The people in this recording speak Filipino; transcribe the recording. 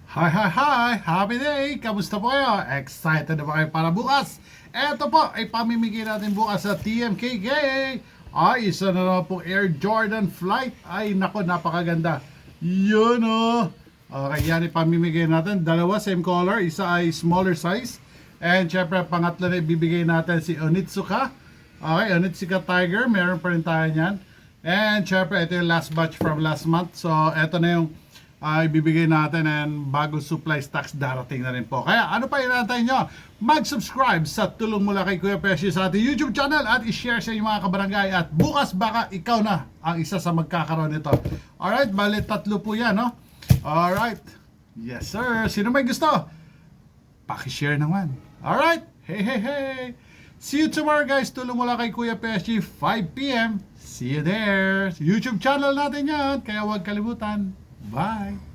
Hi, hi, hi! Happy day! Kamusta po kayo? Excited na ba kayo para bukas? Eto po, ay pamimigay natin bukas sa TMKK. Ay, isa na naman pong Air Jordan flight. Ay, nako, napakaganda. Yun o. Okay, yan ipamimigay natin. Dalawa, same color. Isa ay smaller size. And syempre, pangatlo na ibibigay natin si Onitsuka. Okay, Onitsuka Tiger. Meron pa rin tayo niyan. And syempre, ito yung last batch from last month. So, ito na yung ibibigay natin and bagong supply stocks darating na rin po. Kaya ano pa inaantay nyo? Mag-subscribe sa Tulong Mula kay Kuya Pesci sa ating YouTube channel at i-share sa inyong mga kabarangay at bukas baka ikaw na ang isa sa magkakaroon nito. Alright, bali 3 po yan, no? Alright. Yes, sir. Sino may gusto? Paki-share naman. Alright. Hey, hey, hey. See you tomorrow, guys. Tulong Mula kay Kuya Pesci, 5 p.m. See you there. YouTube channel natin yan. Kaya huwag kalimutan. Bye!